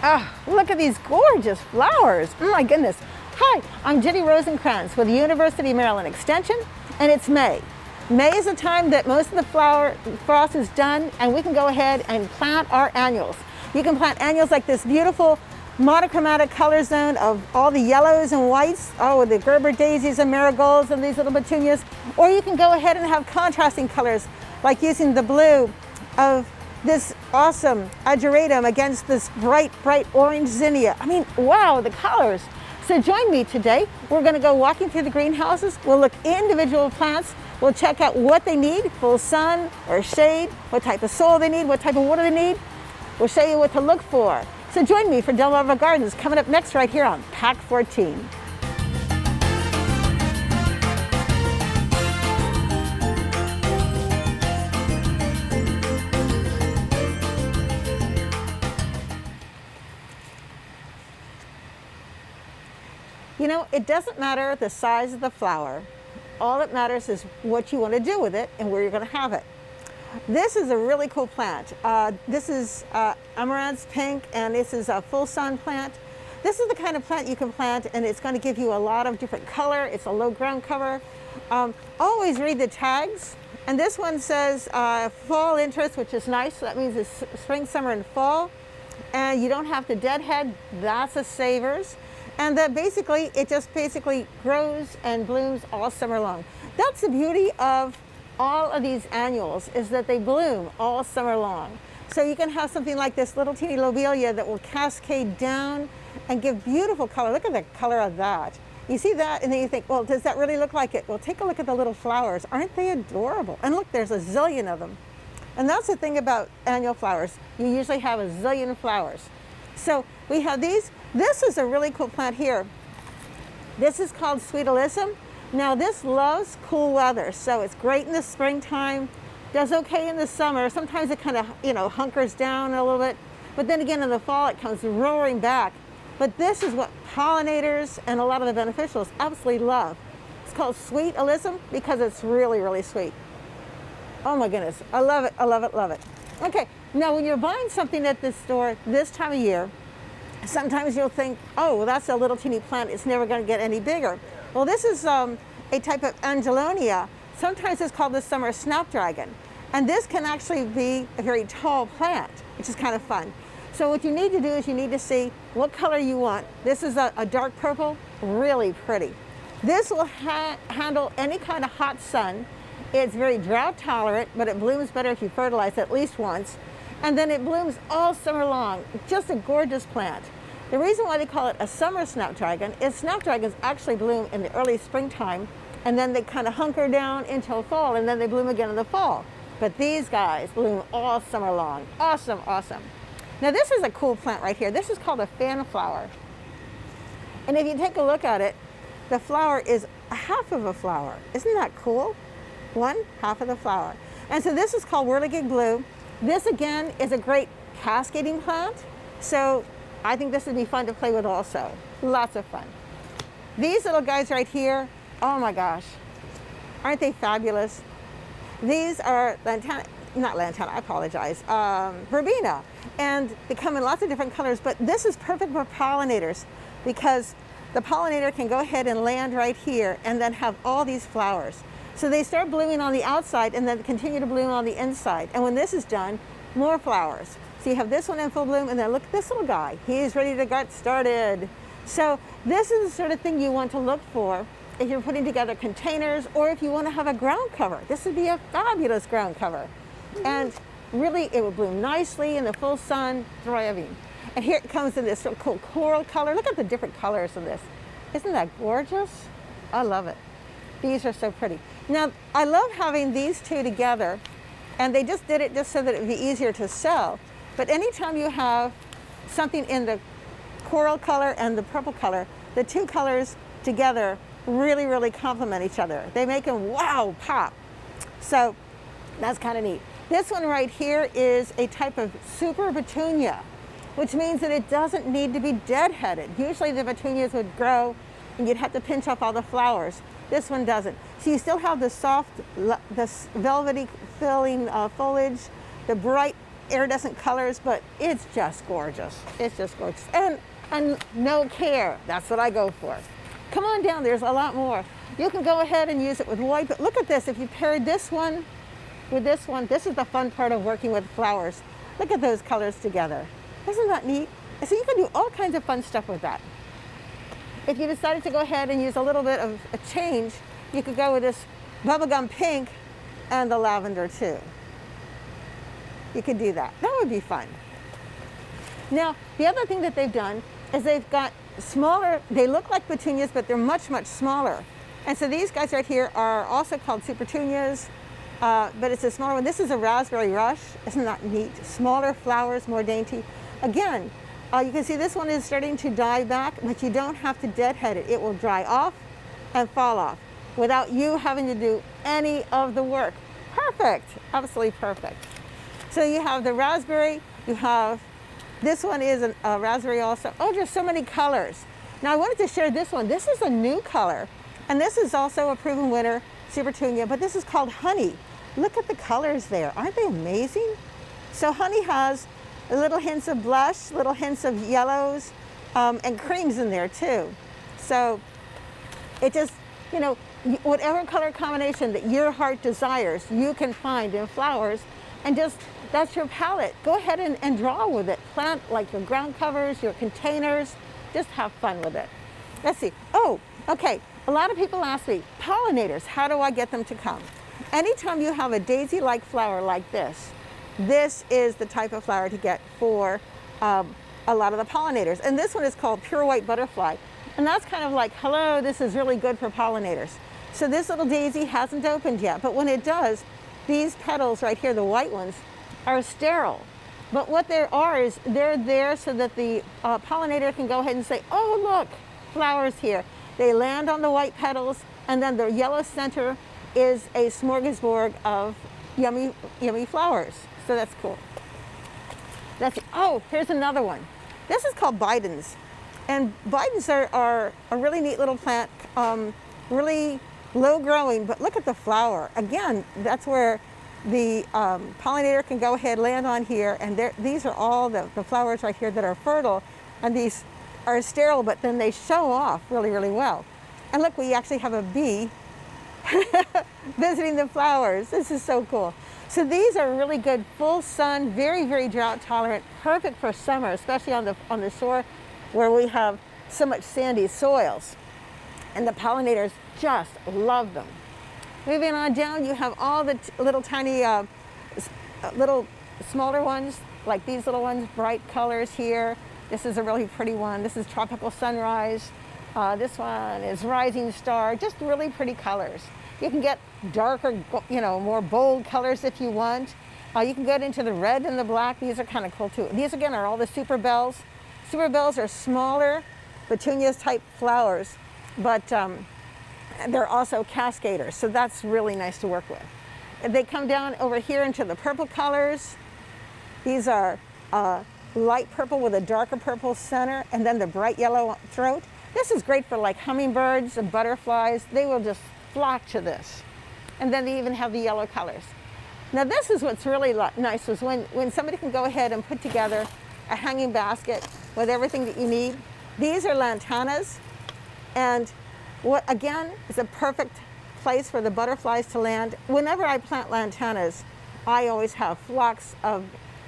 Oh, look at these gorgeous flowers. Oh my goodness. Hi, I'm Ginny Rosencrantz with the University of Maryland Extension, and it's May. May is the time that most of the flower frost is done, and we can go ahead and plant our annuals. You can plant annuals like this beautiful monochromatic color zone of all the yellows and whites, with the Gerber daisies and marigolds and these little petunias, or you can go ahead and have contrasting colors like using the blue of this awesome ageratum against this bright orange zinnia. I mean, wow, the colors. So join me today. We're going to go walking through the greenhouses. We'll look individual plants. We'll check out what they need, full sun or shade, what type of soil they need, what type of water they need. We'll show you what to look for. So join me for Delmarva Gardens coming up next right here on Pack 14. You know, it doesn't matter the size of the flower. All that matters is what you want to do with it and where you're going to have it. This is a really cool plant. This is Murads Pink, and this is a full sun plant. This is the kind of plant you can plant, and it's going to give you a lot of different color. It's a low ground cover. Always read the tags. And this one says fall interest, which is nice. So that means it's spring, summer, and fall. And you don't have to deadhead. That's a savers. And that basically, it just grows and blooms all summer long. That's the beauty of all of these annuals, is that they bloom all summer long. So you can have something like this little teeny lobelia that will cascade down and give beautiful color. Look at the color of that. You see that and then you think, well, does that really look like it? Well, take a look at the little flowers. Aren't they adorable? And look, there's a zillion of them. And that's the thing about annual flowers. You usually have a zillion flowers. So we have these. This is a really cool plant here. This is called Sweet Alyssum. Now this loves cool weather, so it's great in the springtime, does okay in the summer. Sometimes it kind of, hunkers down a little bit, but then again in the fall it comes roaring back. But this is what pollinators and a lot of the beneficials absolutely love. It's called Sweet Alyssum because it's really, really sweet. Oh my goodness, I love it, I love it, love it. Okay, now when you're buying something at this store this time of year, sometimes you'll think, oh, well, that's a little teeny plant, it's never going to get any bigger. Well, this is a type of Angelonia. Sometimes it's called the summer snapdragon. And this can actually be a very tall plant, which is kind of fun. So what you need to do is you need to see what color you want. This is a dark purple, really pretty. This will handle any kind of hot sun. It's very drought tolerant, but it blooms better if you fertilize at least once. And then it blooms all summer long. Just a gorgeous plant. The reason why they call it a summer snapdragon is snapdragons actually bloom in the early springtime, and then they kind of hunker down until fall, and then they bloom again in the fall. But these guys bloom all summer long. Awesome, awesome. Now this is a cool plant right here. This is called a fan flower. And if you take a look at it, the flower is a half of a flower. Isn't that cool? One half of the flower. And so this is called whirligig blue. This again is a great cascading plant. So I think this would be fun to play with also. Lots of fun. These little guys right here, oh my gosh, aren't they fabulous? These are verbena, and they come in lots of different colors, but this is perfect for pollinators because the pollinator can go ahead and land right here and then have all these flowers. So they start blooming on the outside and then continue to bloom on the inside. And when this is done, more flowers. So you have this one in full bloom, and then look at this little guy. He's ready to get started. So this is the sort of thing you want to look for if you're putting together containers or if you want to have a ground cover. This would be a fabulous ground cover. And really, it would bloom nicely in the full sun, thriving. And here it comes in this sort of cool coral color. Look at the different colors of this. Isn't that gorgeous? I love it. These are so pretty. Now, I love having these two together, and they just did it just so that it would be easier to sell. But anytime you have something in the coral color and the purple color, the two colors together really, really complement each other. They make them, wow, pop. So that's kind of neat. This one right here is a type of super petunia, which means that it doesn't need to be deadheaded. Usually the petunias would grow and you'd have to pinch off all the flowers. This one doesn't. So you still have the soft, this velvety feeling foliage, the bright iridescent colors, but it's just gorgeous. It's just gorgeous. And no care, that's what I go for. Come on down, there's a lot more. You can go ahead and use it with white, but look at this. If you paired this one with this one, this is the fun part of working with flowers. Look at those colors together. Isn't that neat? So you can do all kinds of fun stuff with that. If you decided to go ahead and use a little bit of a change, you could go with this bubblegum pink and the lavender too. You could do that. That would be fun. Now, the other thing that they've done is they've got smaller, they look like petunias, but they're much, much smaller. And so these guys right here are also called super petunias, but it's a smaller one. This is a raspberry rush. Isn't that neat? Smaller flowers, more dainty. Again, you can see this one is starting to die back, but you don't have to deadhead it. It will dry off and fall off without you having to do any of the work. Perfect, absolutely perfect. So you have the raspberry, you have, this one is a raspberry also. Oh, there's so many colors. Now I wanted to share this one. This is a new color, and this is also a proven winner, super petunia, but this is called honey. Look at the colors there, aren't they amazing? So honey has little hints of blush, little hints of yellows, and creams in there too. So it just, you know, whatever color combination that your heart desires, you can find in flowers, and just, that's your palette. Go ahead and draw with it. Plant like your ground covers, your containers, just have fun with it. Let's see, oh, okay. A lot of people ask me, pollinators, how do I get them to come? Anytime you have a daisy-like flower like this is the type of flower to get for a lot of the pollinators. And this one is called Pure White Butterfly. And that's kind of like, hello, this is really good for pollinators. So this little daisy hasn't opened yet, but when it does, these petals right here, the white ones, are sterile. But what there are is they're there so that the pollinator can go ahead and say, oh, look, flowers here. They land on the white petals, and then the yellow center is a smorgasbord of yummy, yummy flowers. So that's cool. Oh, here's another one. This is called Bidens. And Bidens are a really neat little plant, really low growing, but look at the flower. Again, that's where the pollinator can go ahead, land on here, and these are all the flowers right here that are fertile, and these are sterile, but then they show off really, really well. And look, we actually have a bee visiting the flowers. This is so cool. So these are really good, full sun, very, very drought tolerant, perfect for summer, especially on the shore where we have so much sandy soils. And the pollinators just love them. Moving on down, you have all the little tiny, little smaller ones, like these little ones, bright colors here. This is a really pretty one. This is Tropical Sunrise. This one is Rising Star, just really pretty colors. You can get darker, you know, more bold colors if you want. You can get into the red and the black. These are kind of cool too. These again are all the super bells. Super bells are smaller petunias type flowers, but they're also cascaders, so that's really nice to work with. They come down over here into the purple colors. These are light purple with a darker purple center, and then the bright yellow throat. This is great for like hummingbirds and butterflies. They will just flock to this. And then they even have the yellow colors. Now this is what's really nice, is when somebody can go ahead and put together a hanging basket with everything that you need. These are lantanas, and what again is a perfect place for the butterflies to land. Whenever I plant lantanas, I always have flocks of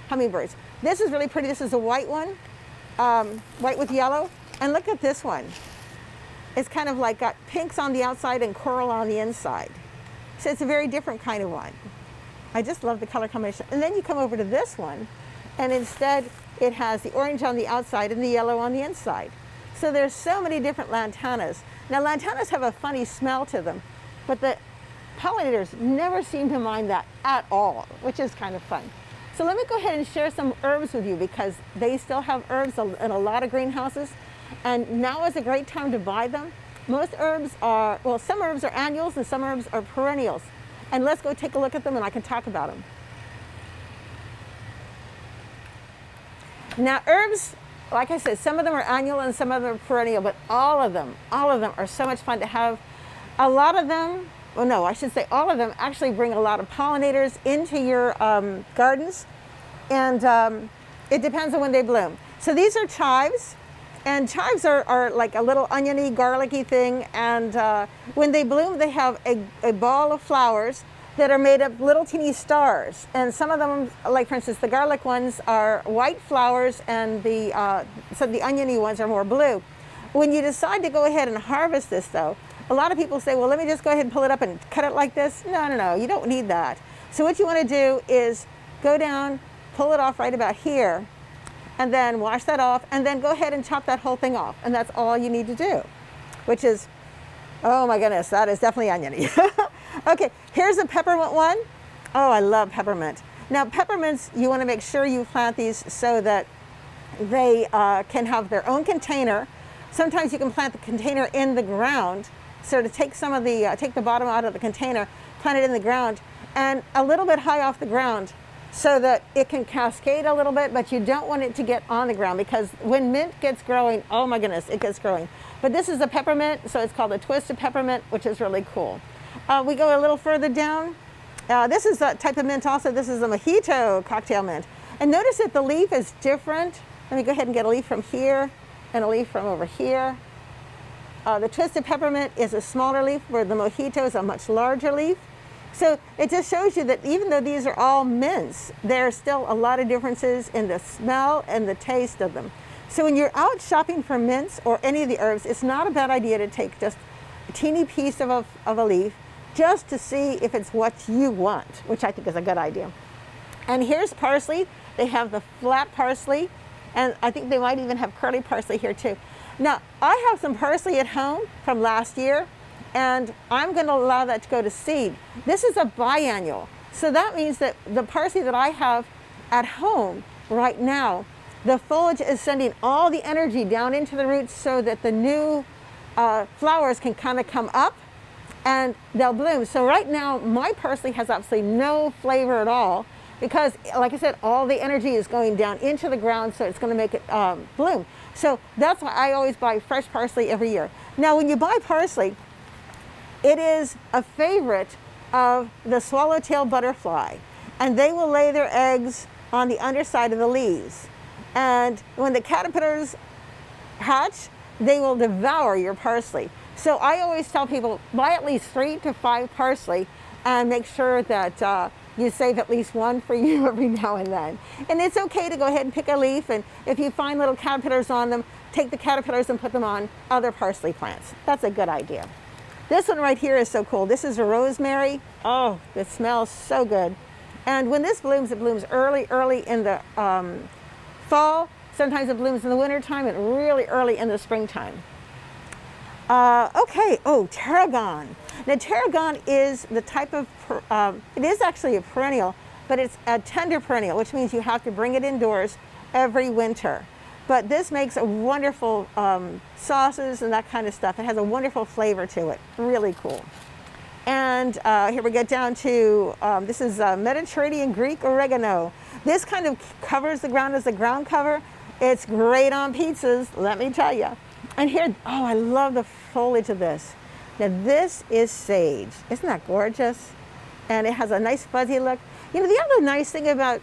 hummingbirds. This is really pretty. This is a white one, white with yellow. And look at this one. It's kind of like got pinks on the outside and coral on the inside. So it's a very different kind of one. I just love the color combination. And then you come over to this one, and instead it has the orange on the outside and the yellow on the inside. So there's so many different lantanas. Now lantanas have a funny smell to them, but the pollinators never seem to mind that at all, which is kind of fun. So let me go ahead and share some herbs with you, because they still have herbs in a lot of greenhouses, and now is a great time to buy them. Most herbs are, well, some herbs are annuals and some herbs are perennials. And let's go take a look at them and I can talk about them. Now herbs, like I said, some of them are annual and some of them are perennial, but all of them are so much fun to have. A lot of them, well no, I should say all of them actually bring a lot of pollinators into your gardens. And it depends on when they bloom. So these are chives. And chives are like a little oniony, garlicky thing. And when they bloom, they have a ball of flowers that are made of little teeny stars. And some of them, like for instance, the garlic ones are white flowers, and the oniony ones are more blue. When you decide to go ahead and harvest this though, a lot of people say, well, let me just go ahead and pull it up and cut it like this. No, you don't need that. So what you want to do is go down, pull it off right about here, and then wash that off, and then go ahead and chop that whole thing off. And that's all you need to do, which is, oh my goodness, that is definitely oniony. Okay, here's a peppermint one. Oh, I love peppermint. Now peppermints, you want to make sure you plant these so that they can have their own container. Sometimes you can plant the container in the ground. So to take some of the, take the bottom out of the container, plant it in the ground, and a little bit high off the ground so that it can cascade a little bit, but you don't want it to get on the ground, because when mint gets growing, oh my goodness, it gets growing. But this is a peppermint, so it's called a twisted peppermint, which is really cool. We go a little further down. This is a type of mint also. This is a mojito cocktail mint. And notice that the leaf is different. Let me go ahead and get a leaf from here and a leaf from over here. The twisted peppermint is a smaller leaf, where the mojito is a much larger leaf. So it just shows you that even though these are all mints, there are still a lot of differences in the smell and the taste of them. So when you're out shopping for mints or any of the herbs, it's not a bad idea to take just a teeny piece of a leaf, just to see if it's what you want, which I think is a good idea. And here's parsley. They have the flat parsley, and I think they might even have curly parsley here too. Now, I have some parsley at home from last year, and I'm going to allow that to go to seed. This is a biannual, so that means that the parsley that I have at home right now, the foliage is sending all the energy down into the roots so that the new flowers can kind of come up and they'll bloom. So right now, my parsley has absolutely no flavor at all, because, like I said, all the energy is going down into the ground, so it's going to make it bloom. So that's why I always buy fresh parsley every year. Now, when you buy parsley, it is a favorite of the swallowtail butterfly, and they will lay their eggs on the underside of the leaves. And when the caterpillars hatch, they will devour your parsley. So I always tell people, buy at least 3 to 5 parsley, and make sure that you save at least one for you every now and then. And it's okay to go ahead and pick a leaf, and if you find little caterpillars on them, take the caterpillars and put them on other parsley plants. That's a good idea. This one right here is so cool. This is a rosemary. Oh, it smells so good. And when this blooms, it blooms early in the fall. Sometimes it blooms in the winter time, and really early in the springtime. Okay, oh, tarragon. Now, tarragon is the type of, it is actually a perennial, but it's a tender perennial, which means you have to bring it indoors every winter. But this makes a wonderful sauces and that kind of stuff. It has a wonderful flavor to it. Really cool. And here we get down to, this is Mediterranean Greek oregano. This kind of covers the ground as a ground cover. It's great on pizzas, let me tell you. And here, oh, I love the foliage of this. Now this is sage. Isn't that gorgeous? And it has a nice fuzzy look. You know, the other nice thing about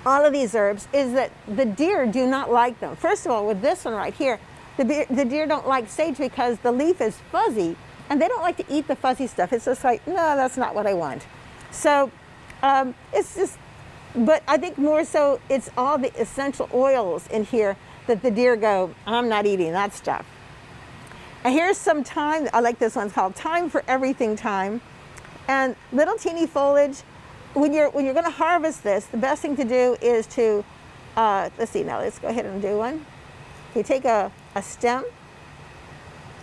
all of these herbs is that the deer do not like them. First of all, with this one right here, the deer don't like sage because the leaf is fuzzy, and they don't like to eat the fuzzy stuff. It's just like, no, that's not what I want. So it's just, but I think more so it's all the essential oils in here that the deer go, I'm not eating that stuff. And here's some thyme. I like this one. It's called Thyme for Everything Thyme. And little teeny foliage. When you're going to harvest this, the best thing to do is to, let's see now, let's go ahead and do one. You take a stem.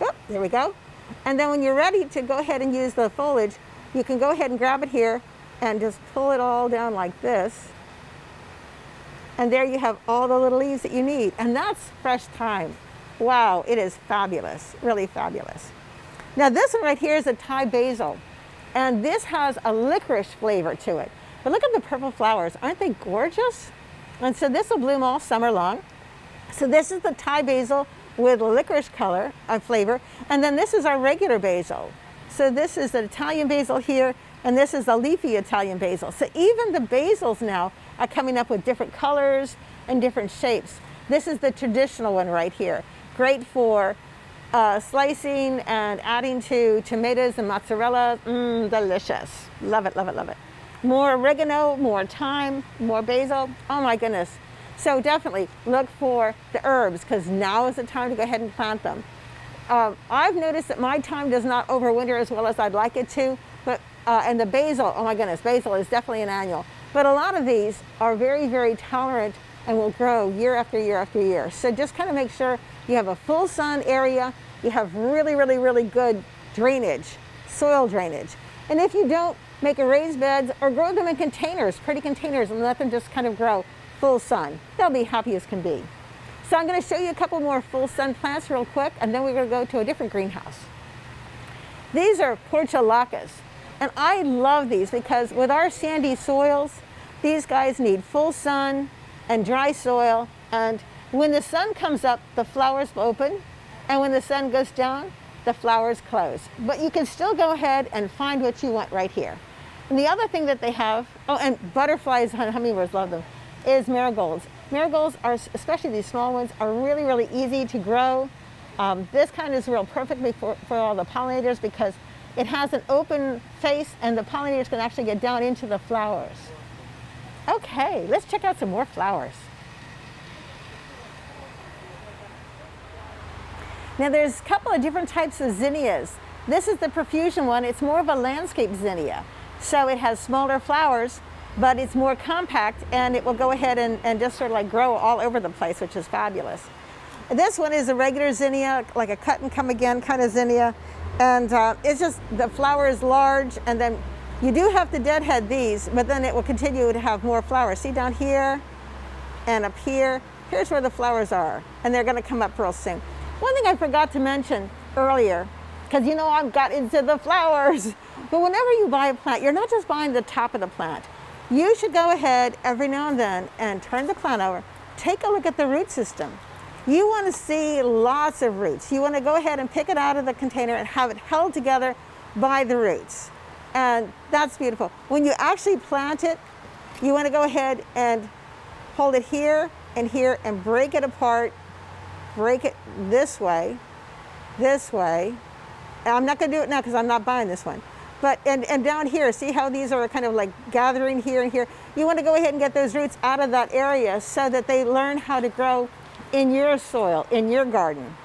Oh, there we go. And then when you're ready to go ahead and use the foliage, you can go ahead and grab it here and just pull it all down like this. And there you have all the little leaves that you need. And that's fresh thyme. Wow, it is fabulous, really fabulous. Now this one right here is a Thai basil. And this has a licorice flavor to it. But look at the purple flowers, aren't they gorgeous? And so this will bloom all summer long. So this is the Thai basil with licorice color, flavor. And then this is our regular basil. So this is the Italian basil here, and this is the leafy Italian basil. So even the basils now are coming up with different colors and different shapes. This is the traditional one right here. Great for slicing and adding to tomatoes and mozzarella. Delicious. Love it, love it, love it. More oregano, more thyme, more basil. Oh my goodness. So definitely look for the herbs, because now is the time to go ahead and plant them. I've noticed that my thyme does not overwinter as well as I'd like it to, but and the basil, oh my goodness, basil is definitely an annual. But a lot of these are very, very tolerant and will grow year after year after year. So just kind of make sure you have a full sun area, you have really, really, really good drainage, soil drainage. And if you don't, make a raised beds or grow them in containers, pretty containers, and let them just kind of grow full sun. They'll be happy as can be. So I'm going to show you a couple more full sun plants real quick, and then we're going to go to a different greenhouse. These are portulacas, and I love these because with our sandy soils, these guys need full sun and dry soil, and when the sun comes up, the flowers open, and when the sun goes down, the flowers close. But you can still go ahead and find what you want right here. And the other thing that they have, oh, and butterflies, hummingbirds love them, is marigolds. Marigolds are, especially these small ones, are really, really easy to grow. This kind is real perfectly for all the pollinators because it has an open face and the pollinators can actually get down into the flowers. Okay, let's check out some more flowers. Now there's a couple of different types of zinnias. This is the profusion one. It's more of a landscape zinnia. So it has smaller flowers, but it's more compact, and it will go ahead and just sort of like grow all over the place, which is fabulous. This one is a regular zinnia, like a cut and come again kind of zinnia. And it's just, the flower is large, and then you do have to deadhead these, but then it will continue to have more flowers. See down here and up here, here's where the flowers are, and they're gonna come up real soon. One thing I forgot to mention earlier, because you know I've got into the flowers, but whenever you buy a plant, you're not just buying the top of the plant. You should go ahead every now and then and turn the plant over, take a look at the root system. You want to see lots of roots. You want to go ahead and pick it out of the container and have it held together by the roots. And that's beautiful. When you actually plant it, you want to go ahead and hold it here and here and break it apart. Break it this way. And I'm not going to do it now because I'm not buying this one. But, and down here, see how these are kind of like gathering here and here? You want to go ahead and get those roots out of that area so that they learn how to grow in your soil, in your garden.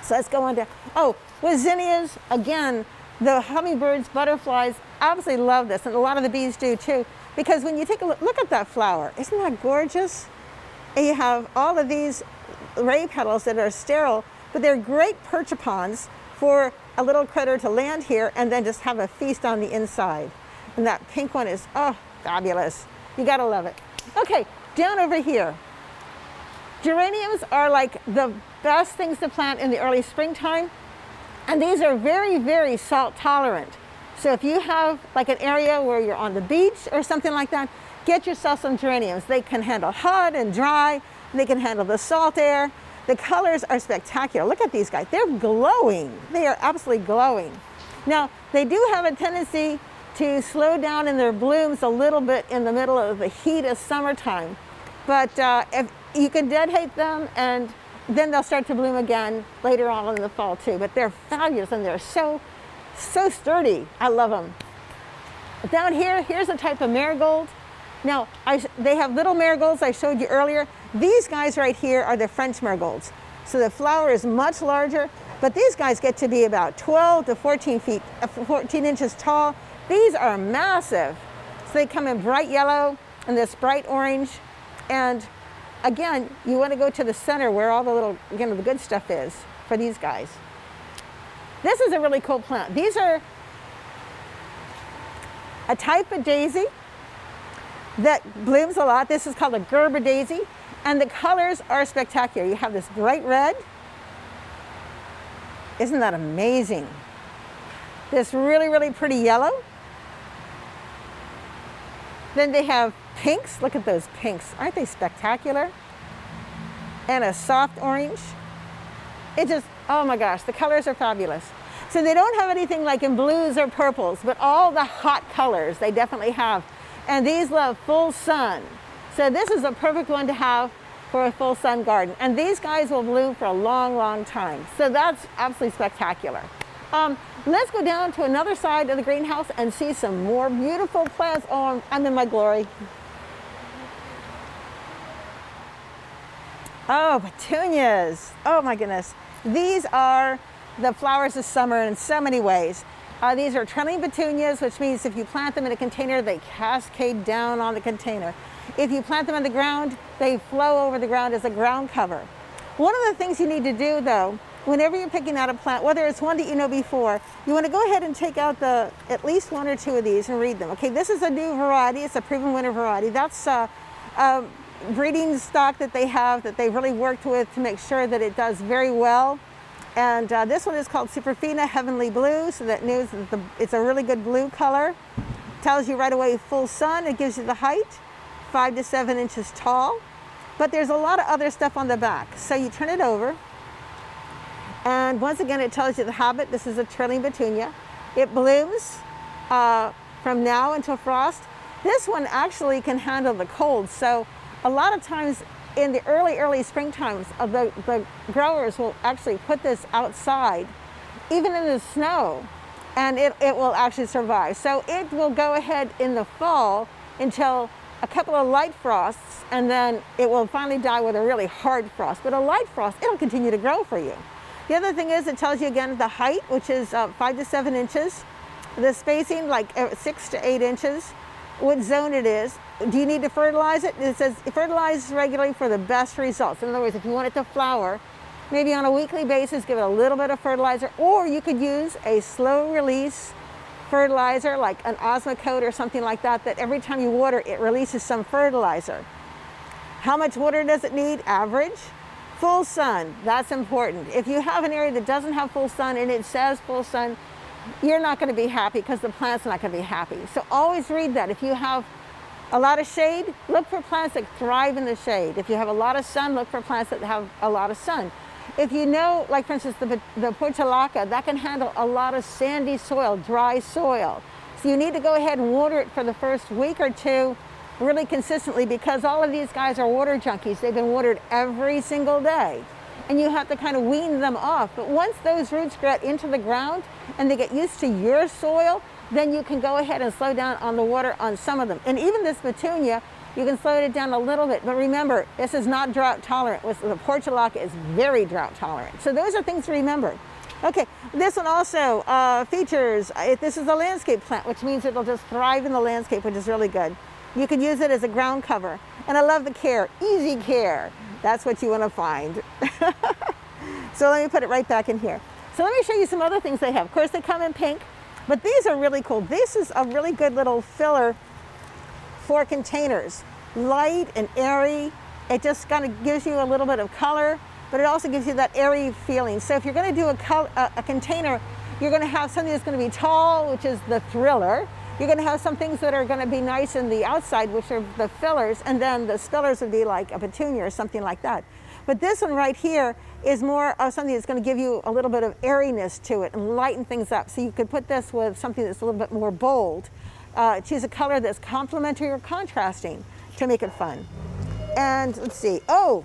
So let's go on to, oh, with zinnias, again, the hummingbirds, butterflies, absolutely love this, and a lot of the bees do too, because when you take a look at that flower, isn't that gorgeous? And you have all of these ray petals that are sterile, but they're great perchapons for a little critter to land here and then just have a feast on the inside. And that pink one is, oh, fabulous. You gotta love it. Okay, down over here. Geraniums are like the best things to plant in the early springtime. And these are very, very salt tolerant. So if you have like an area where you're on the beach or something like that, get yourself some geraniums. They can handle hot and dry. They can handle the salt air. The colors are spectacular. Look at these guys. They're glowing. They are absolutely glowing. Now, they do have a tendency to slow down in their blooms a little bit in the middle of the heat of summertime. But if you can deadhead them, and then they'll start to bloom again later on in the fall too. But they're fabulous, and they're so sturdy. I love them. Down here, here's a type of marigold. Now, they have little marigolds I showed you earlier. These guys right here are the French marigolds. So the flower is much larger, but these guys get to be about 12 to 14 inches tall. These are massive. So they come in bright yellow and this bright orange. And again, you want to go to the center where all the little, again, the good stuff is for these guys. This is a really cool plant. These are a type of daisy that blooms a lot. This is called a Gerber daisy, and the colors are spectacular. You have this bright red. Isn't that amazing? This really, really pretty yellow. Then they have pinks. Look at those pinks. Aren't they spectacular? And a soft orange. It just, oh my gosh, the colors are fabulous. So they don't have anything like in blues or purples, but all the hot colors they definitely have. And these love full sun. So this is a perfect one to have for a full sun garden. And these guys will bloom for a long, long time. So that's absolutely spectacular. Let's go down to another side of the greenhouse and see some more beautiful plants. Oh, I'm in my glory. Oh, petunias. Oh my goodness. These are the flowers of summer in so many ways. These are trailing petunias, which means if you plant them in a container, they cascade down on the container. If you plant them in the ground, they flow over the ground as a ground cover. One of the things you need to do though, whenever you're picking out a plant, whether it's one that you know before, you want to go ahead and take out at least one or two of these and read them. Okay, this is a new variety. It's a proven winter variety. That's breeding stock that they have that they've really worked with to make sure that it does very well. And this one is called Superfina Heavenly Blue, so that means that it's a really good blue color. Tells you right away full sun. It gives you the height, 5 to 7 inches tall. But there's a lot of other stuff on the back. So you turn it over, and once again it tells you the habit. This is a trailing petunia. It blooms from now until frost. This one actually can handle the cold. So a lot of times in the early spring times, the growers will actually put this outside, even in the snow, and it will actually survive. So it will go ahead in the fall until a couple of light frosts, and then it will finally die with a really hard frost. But a light frost, it'll continue to grow for you. The other thing is it tells you again the height, which is 5 to 7 inches, the spacing like 6 to 8 inches, what zone it is. Do you need to fertilize it? It says fertilize regularly for the best results. In other words, if you want it to flower, maybe on a weekly basis, give it a little bit of fertilizer, or you could use a slow release fertilizer like an Osmocote or something like that, that every time you water, it releases some fertilizer. How much water does it need? Average. Full sun, that's important. If you have an area that doesn't have full sun and it says full sun, you're not going to be happy because the plant's not going to be happy. So always read that. If you have a lot of shade, look for plants that thrive in the shade. If you have a lot of sun, look for plants that have a lot of sun. If you know, like for instance, the portulaca, that can handle a lot of sandy soil, dry soil. So you need to go ahead and water it for the first week or two really consistently, because all of these guys are water junkies. They've been watered every single day, and you have to kind of wean them off. But once those roots get into the ground and they get used to your soil, then you can go ahead and slow down on the water on some of them. And even this petunia, you can slow it down a little bit. But remember, this is not drought tolerant. The portulaca is very drought tolerant. So those are things to remember. Okay, this one also features, this is a landscape plant, which means it'll just thrive in the landscape, which is really good. You can use it as a ground cover. And I love the care, easy care. That's what you want to find. So let me put it right back in here. So let me show you some other things they have. Of course, they come in pink, but these are really cool. This is a really good little filler for containers. Light and airy. It just kind of gives you a little bit of color, but it also gives you that airy feeling. So if you're going to do a container, you're going to have something that's going to be tall, which is the thriller. You're going to have some things that are going to be nice in the outside, which are the fillers, and then the spillers would be like a petunia or something like that. But this one right here is more of something that's going to give you a little bit of airiness to it and lighten things up. So you could put this with something that's a little bit more bold. Choose a color that's complementary or contrasting to make it fun. And let's see, oh,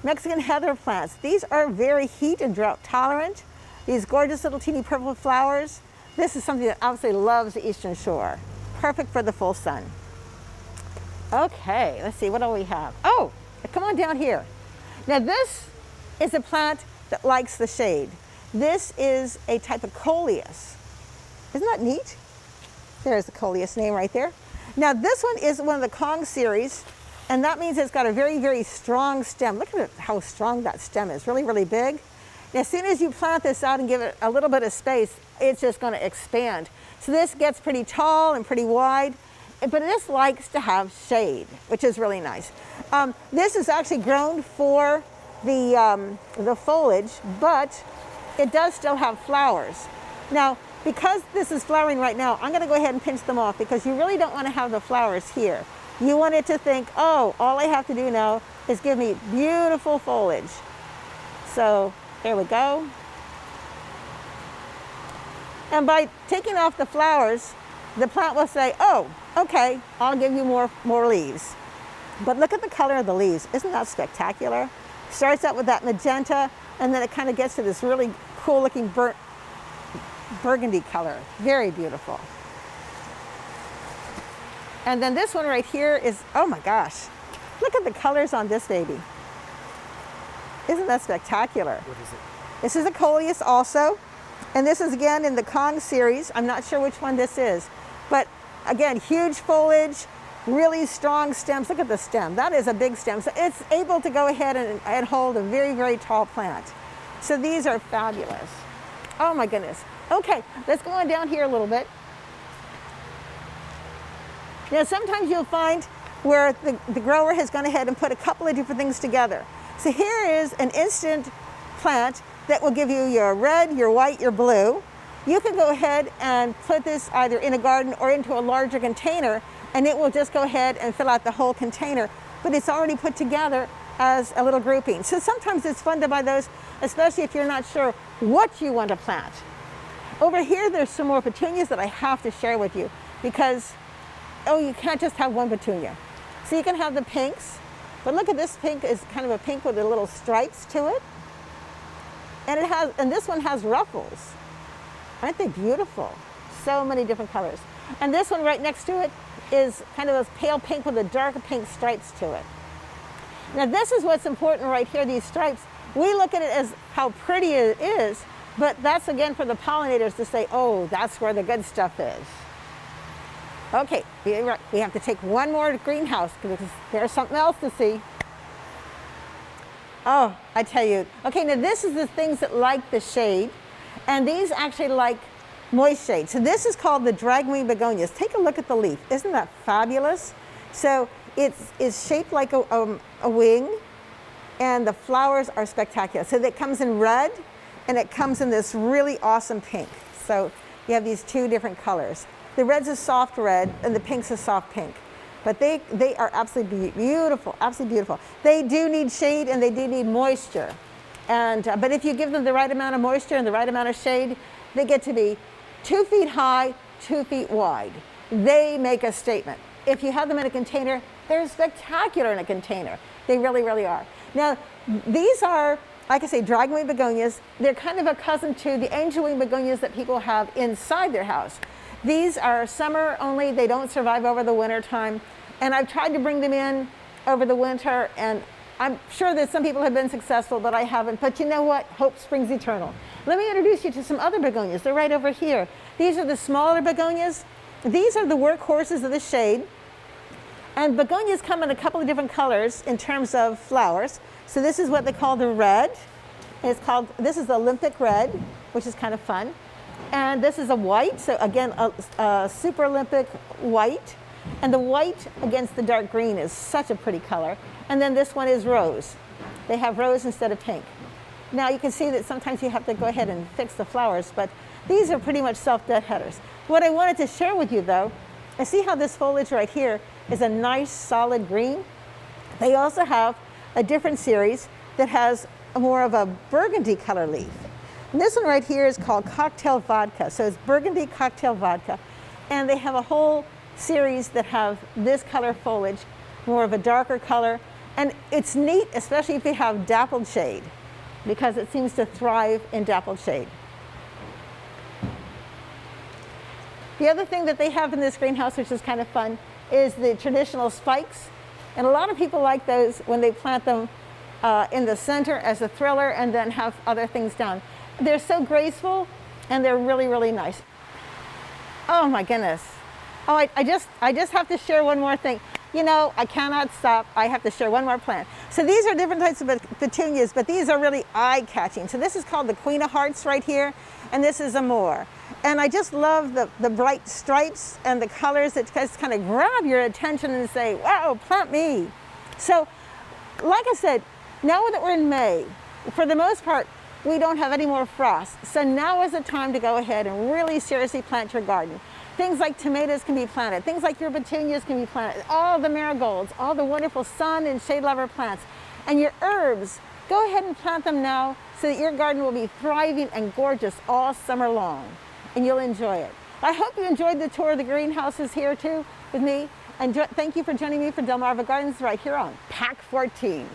Mexican heather plants. These are very heat and drought tolerant. These gorgeous little teeny purple flowers. This is something that absolutely loves the Eastern Shore. Perfect for the full sun. Okay, let's see, what do we have? Oh, come on down here. Now this is a plant that likes the shade. This is a type of coleus. Isn't that neat? There's the coleus name right there. Now this one is one of the Kong series, and that means it's got a very, very strong stem. Look at how strong that stem is, really, really big. And as soon as you plant this out and give it a little bit of space, it's just going to expand. So this gets pretty tall and pretty wide, but this likes to have shade, which is really nice. This is actually grown for the foliage, but it does still have flowers. Now, because this is flowering right now, I'm going to go ahead and pinch them off, because you really don't want to have the flowers here. You want it to think, oh, all I have to do now is give me beautiful foliage. So there we go. And by taking off the flowers, the plant will say, oh, okay, I'll give you more leaves. But look at the color of the leaves. Isn't that spectacular? Starts out with that magenta, and then it kind of gets to this really cool looking burnt burgundy color. Very beautiful. And then this one right here is, oh my gosh, look at the colors on this baby. Isn't that spectacular? What is it? This is a coleus also, and this is again in the Kong series. I'm not sure which one this is, but again, huge foliage, really strong stems. Look at the stem. That is a big stem. So it's able to go ahead and hold a very, very tall plant. So these are fabulous. Oh my goodness. Okay, let's go on down here a little bit. Now sometimes you'll find where the grower has gone ahead and put a couple of different things together. So here is an instant plant that will give you your red, your white, your blue. You can go ahead and put this either in a garden or into a larger container, and it will just go ahead and fill out the whole container, but it's already put together as a little grouping. So sometimes it's fun to buy those, especially if you're not sure what you want to plant. Over here, there's some more petunias that I have to share with you because, oh, you can't just have one petunia. So you can have the pinks, but look at this pink is kind of a pink with the little stripes to it. And this one has ruffles. Aren't they beautiful? So many different colors. And this one right next to it is kind of a pale pink with a darker pink stripes to it. Now this is what's important right here, these stripes. We look at it as how pretty it is, but that's again for the pollinators to say, oh, that's where the good stuff is. Okay, we have to take one more greenhouse because there's something else to see. Oh, I tell you. Okay, now this is the things that like the shade, and these actually like moist shade. So this is called the dragwing begonias. Take a look at the leaf. Isn't that fabulous? So it's shaped like a wing, and the flowers are spectacular. So it comes in red, and it comes in this really awesome pink. So you have these two different colors. The red's a soft red, and the pink's a soft pink. But they are absolutely beautiful, absolutely beautiful. They do need shade, and they do need moisture. And but if you give them the right amount of moisture and the right amount of shade, they get to be 2 feet high, 2 feet wide. They make a statement. If you have them in a container, they're spectacular in a container. They really, really are. Now, these are, like I say, dragwing begonias. They're kind of a cousin to the angelwing begonias that people have inside their house. These are summer only. They don't survive over the winter time. And I've tried to bring them in over the winter, and I'm sure that some people have been successful, but I haven't. But you know what? Hope springs eternal. Let me introduce you to some other begonias. They're right over here. These are the smaller begonias. These are the workhorses of the shade. And begonias come in a couple of different colors in terms of flowers. So this is what they call the red. This is the Olympic red, which is kind of fun. And this is a white, so again, a super Olympic white. And the white against the dark green is such a pretty color. And then this one is rose. They have rose instead of pink. Now you can see that sometimes you have to go ahead and fix the flowers, but these are pretty much self-deadheaders. What I wanted to share with you though, is see how this foliage right here is a nice solid green? They also have a different series that has more of a burgundy color leaf. And this one right here is called cocktail vodka. So it's burgundy cocktail vodka. And they have a whole series that have this color foliage, more of a darker color. And it's neat, especially if you have dappled shade, because it seems to thrive in dappled shade. The other thing that they have in this greenhouse, which is kind of fun, is the traditional spikes. And a lot of people like those when they plant them in the center as a thriller and then have other things down. They're so graceful and they're really, really nice. Oh my goodness. Oh, I just have to share one more thing. You know, I cannot stop. I have to share one more plant. So these are different types of petunias, but these are really eye-catching. So this is called the Queen of Hearts right here, and this is Amore. And I just love the bright stripes and the colors that just kind of grab your attention and say, wow, plant me. So, like I said, now that we're in May, for the most part, we don't have any more frost. So now is the time to go ahead and really seriously plant your garden. Things like tomatoes can be planted. Things like your petunias can be planted. All the marigolds, all the wonderful sun and shade lover plants. And your herbs, go ahead and plant them now so that your garden will be thriving and gorgeous all summer long. And you'll enjoy it. I hope you enjoyed the tour of the greenhouses here too with me. And thank you for joining me for Delmarva Gardens right here on Pack 14.